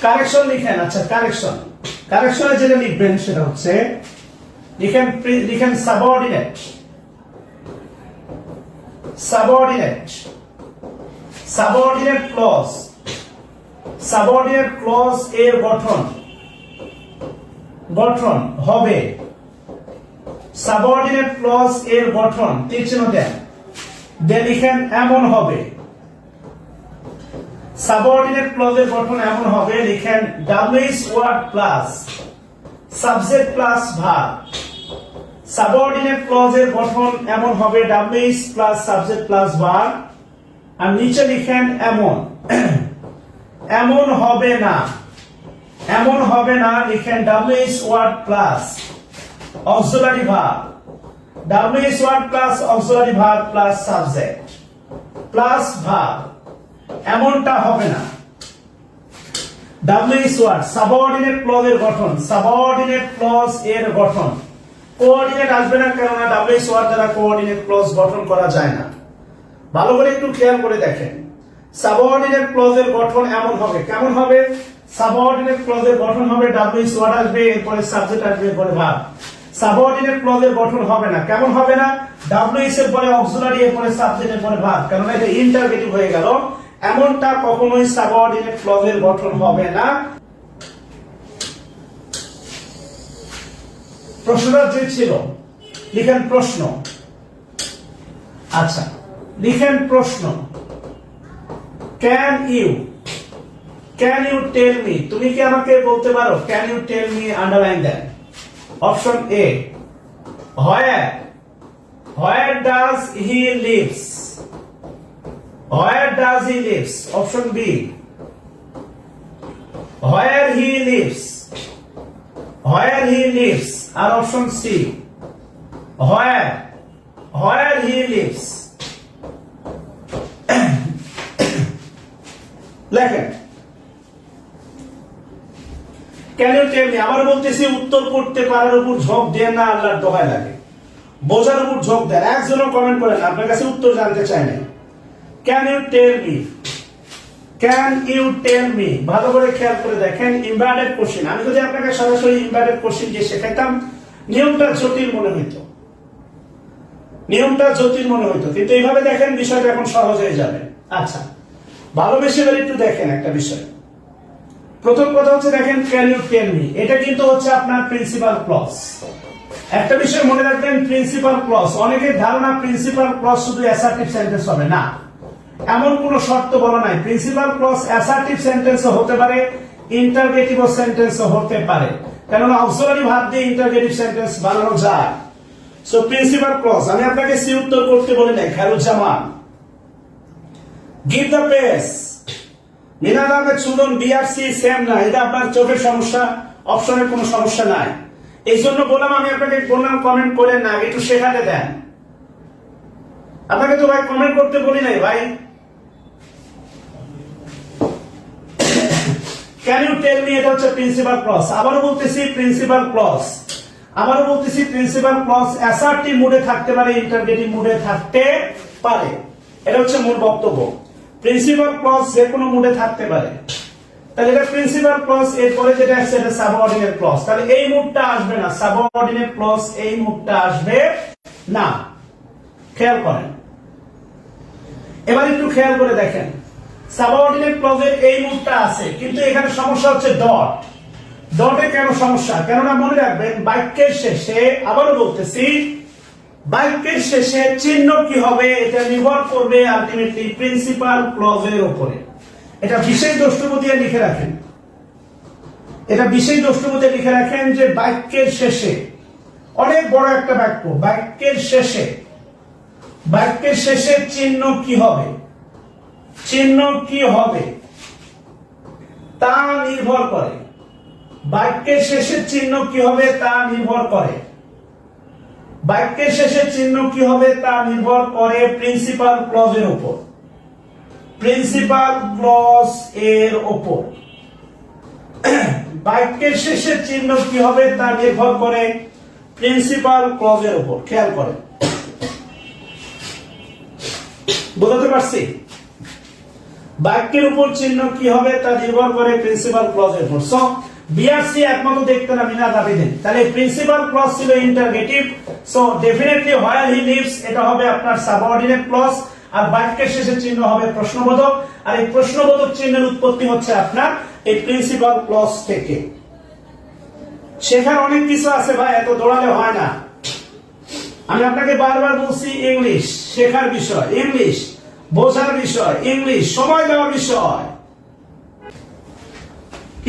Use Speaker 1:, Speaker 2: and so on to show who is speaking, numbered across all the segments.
Speaker 1: Correction লিখেন। আচ্ছা, কারেকশনে যেটা লিখবেন সেটা হচ্ছে লিখেন সাবঅর্ডিনেট ক্লজ এর গঠন হবে, সাবঅর্ডিনেট ক্লজ এর গঠন তীর চিহ্ন দেন লিখেন এমন হবে। সাবঅর্ডিনেট ক্লজের গঠন এমন হবে, লিখেন WH word plus subject plus verb. Subordinate ক্লজের গঠন এমন হবে WH plus subject plus verb, আর নিচে লিখেন এমন এমন হবে না লিখেন WH word plus auxiliary verb, WH word plus auxiliary verb plus subject plus verb, এমনটা হবে না। WH ওয়ার্ড সাবঅর্ডিনেট ক্লজ এর গঠন, কোঅর্ডিনেট আসবে না, কেননা WH ওয়ার্ড দ্বারা কোঅর্ডিনেট ক্লজ গঠন করা যায় না। ভালো করে একটু খেয়াল করে দেখেন, সাবঅর্ডিনেট ক্লজের গঠন এমন হবে, কেমন হবে? সাবঅর্ডিনেট ক্লজের গঠন হবে WH ওয়ার্ড আসবে, এরপরে সাবজেক্ট আসবে, এরপরে ভার্ব। সাবঅর্ডিনেট ক্লজের গঠন হবে না, কেমন হবে না? WH এর পরে অক্সিলারি, এরপরে সাবজেক্ট, এরপরে ভার্ব, কারণ এটা ইন্টারগেটিভ হয়ে গেল। এমনটা কখনোই সাবঅর্ডিনেট ক্লজের গঠন হবে না। প্রশ্নটা যে ছিল, লিখেন প্রশ্ন। আচ্ছা, লিখেন প্রশ্ন। ক্যান ইউ টেল মি, তুমি কি আমাকে বলতে পারো? Can you tell me, underline দেন। Option A, where does he lives, option B, where he lives, আর option C, where he lives. লেখেন ক্যান ইউ টেল মি। আবার বলতেছি, উত্তর করতে পারার উপর ঝোঁক দেন না, আল্লাহর দোহাই লাগে, বোঝার উপর ঝোঁক দেন। একজনও কমেন্ট করেন আপনার কাছে উত্তর জানতে চাই না। ক্যান ইউ টেল মি, ভালো করে খেয়াল করে দেখেন। ইনভার্টেড কোশ্চেন, আমি যদি আপনাকে সরাসরি ইনভার্টেড কোশ্চেন দিয়ে শেখাইতাম, নিয়মটা জটিল মনে হইতো, কিন্তু এইভাবে দেখেন বিষয়টা এখন সহজ হয়ে যাবে। আচ্ছা, ভালোবেসে এবার একটু দেখেন একটা বিষয়। প্রথম কথা হচ্ছে দেখেন, ক্যান ইউ টেল মি, এটা কিন্তু হচ্ছে আপনার প্রিন্সিপাল ক্লজ। একটা বিষয় মনে রাখবেন, প্রিন্সিপাল ক্লজ, অনেকের ধারণা প্রিন্সিপাল ক্লজ শুধু অ্যাসার্টিভ সেন্টেন্স হবে, না, এমন কোন শর্ত বলা নাই। প্রিন্সিপাল ক্লজ অ্যাসার্টিভ সেন্টেন্সও হতে পারে, ইন্টারগেটিভ সেন্টেন্সও হতে পারে, কেননা অক্সিলারি ভার্ব দিয়ে ইন্টারগেটিভ সেন্টেন্স বানানো যায়। সো প্রিন্সিপাল ক্লজ, আমি আপনাকে সি উত্তর করতে বলি নাই। Khairuzzaman, give the pace. Minar Ahmed সুন্দর, বি আর সি সেম না, এটা আপনার চোখের সমস্যা, অপশনের কোনো সমস্যা নাই। এই জন্য বললাম, আমি আপনাকে বললাম কমেন্ট করেন না, একটু শেখাতে দেন। আপনাকে তো ভাই কমেন্ট করতে বলি নাই ভাই। ক্যান ইউ টেল মি, এটা হচ্ছে প্রিন্সিপাল ক্লজ। আবারও বলতেছি প্রিন্সিপাল ক্লজ অ্যাসার্টিভ মুডে থাকতে পারে, ইন্টারগেটিভ মুডে থাকতে পারে, এটা হচ্ছে মূল বক্তব্য। প্রিন্সিপাল ক্লজ যে কোনো মুডে থাকতে পারে, তাহলে এটা প্রিন্সিপাল ক্লজ। এরপরে যেটা আছে এটা সাবঅর্ডিনেট ক্লজ, তাহলে এই মুডটা আসবে না, সাবঅর্ডিনেট ক্লজ এই মুডটা আসবে না। খেয়াল করেন, এবার একটু খেয়াল করে দেখেন, সাবঅর্ডিনেট ক্লজের এই মুডটা আছে, কিন্তু এখানে সমস্যা হচ্ছে ডটে। কেন সমস্যা? কেননা মনে রাখবেন, বাক্যের শেষে, আবারও বলতেছি, বাক্যের শেষে চিহ্ন কি হবে এটা নির্ভর করবে আলটিমেটলি প্রিন্সিপাল ক্লজের উপরে। এটা বিশেষ দ্রষ্টব্য দিয়ে লিখে রাখেন, যে বাক্যের শেষে, অনেক বড় একটা বাক্য, বাক্যের শেষে চিহ্ন কি হবে তা নির্ভর করে। বাক্যের শেষে চিহ্ন কি হবে তা নির্ভর করে। বাক্যের শেষে চিহ্ন কি হবে তা নির্ভর করে প্রিন্সিপাল ক্লজের উপর। বাক্যের শেষে চিহ্ন কি হবে তা নির্ভর করে প্রিন্সিপাল ক্লজের উপর। খেয়াল করেন, বোঝাতে পারছি? বাক্যের উপর চিহ্ন কি হবে তা নির্ভর করে প্রিন্সিপাল ক্লজের উপর। সো বিআরসি একমাত্র দেখতেন মিনা দাবিদেন, তাহলে প্রিন্সিপাল ক্লজ ছিল interrogative. So definitely where he leaves এটা হবে আপনার সাবঅর্ডিনেট ক্লজ, আর বাক্যের শেষে চিহ্ন হবে প্রশ্নবোধক, আর এই প্রশ্নবোধক চিহ্নের উৎপত্তি হচ্ছে আপনার এই প্রিন্সিপাল ক্লজ থেকে। শেখার অনেক কিছু আছে ভাই, এত দৌড়ালে হয় না। আমি আপনাকে বারবার বলছি, ইংলিশ শেখার বিষয়, ইংলিশ বোঝার বিষয়, ইংলিশ সময় দেওয়ার বিষয়,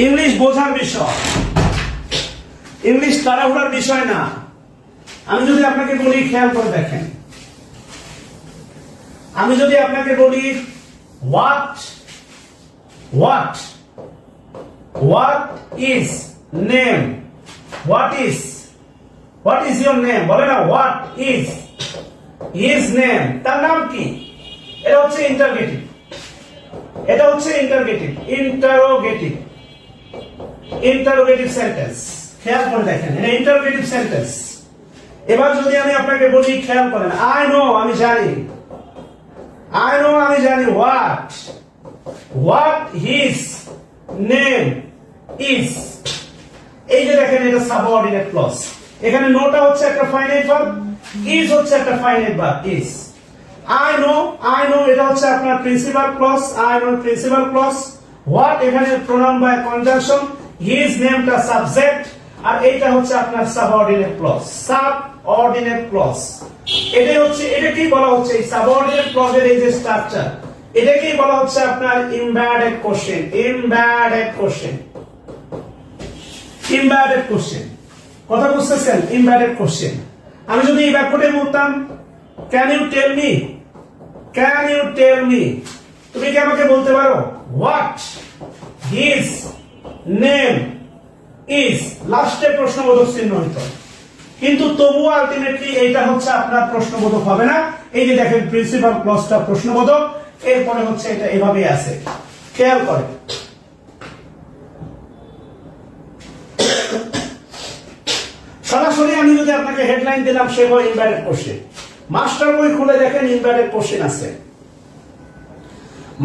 Speaker 1: ইংলিশ বোঝার বিষয়, ইংলিশ তাড়াহুড়ার বিষয় না। আমি যদি আপনাকে বলি, খেয়াল করে দেখেন, আমি যদি আপনাকে বলি what is name, what is your name, বলে না হোয়াট ইজ হিজ নেম, তার নাম কি? এটা হচ্ছে ইন্টারগেটিভ, এটা হচ্ছে ইন্টারোগেটিভ সেন্টেন্স। খেয়াল করে দেখেন, এটা ইন্টারোগেটিভ সেন্টেন্স। এবার যদি আমি আপনাকে বলি, খেয়াল করেন, আই নো আমি জানি হোয়াট হিজ নেম ইজ। এই যে দেখেন, এটা সাবঅর্ডিনেট ক্লজ। এখানে নোটা হচ্ছে একটা ফাইনাইট ভার্ব, ইজ হচ্ছে একটা finite verb, is. I know এটা হচ্ছে আপনার principal clause, I know principal clause. What এখানে প্রোনাউন বাই কনজাংশন, হিজ নেমটা সাবজেক্ট, আর এইটা হচ্ছে আপনার সাবঅর্ডিনেট ক্লজ। এটাই হচ্ছে, এটাকেই বলা হচ্ছে এই সাবঅর্ডিনেট ক্লজের এই যে স্ট্রাকচার, এটাকেই বলা হচ্ছে আপনার ইমবেডেড কোশ্চেন। কথা বুঝতেছেন? Embedded question. আমি যদি এই বাক্যটা বলতাম, ক্যান ইউ টেল মি, তুমি কি আমাকে বলতে পারো হোয়াট হিজ নেম ইজ? লাস্টে প্রশ্নবোধক চিহ্ন হইতো, কিন্তু তবুও আলটিমেটলি এইটা হচ্ছে আপনার প্রশ্নবোধক হবে না। এই যে দেখেন, প্রিন্সিপাল ক্লজটা প্রশ্নবোধক, এরপরে হচ্ছে এটা এভাবেই আছে। খেয়াল করে, সরাসরি আমি যদি আপনাকে হেডলাইন দিলাম, সে হয় ইমবেডেড কোশ্চেন। মাস্টার বই খুলে দেখেন, ইমবেডেড কোশ্চেন আছে।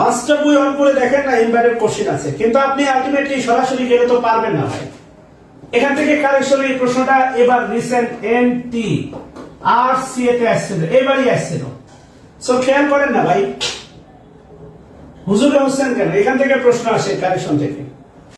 Speaker 1: মাস্টার বই অন করে দেখেন না, ইমবেডেড কোশ্চেন আছে। কিন্তু আপনি আলটিমেটলি সরাসরি গেলে তো পারবেন না ভাই। এখান থেকে কারেকশন, এই প্রশ্নটা এবার রিসেন্ট NTRCA তে আসছিল, এবারই আসছিল। সো খেয়াল করেন না ভাই, হুজুরে হোসেন কেন, এখান থেকে প্রশ্ন আসে কারেকশন থেকে।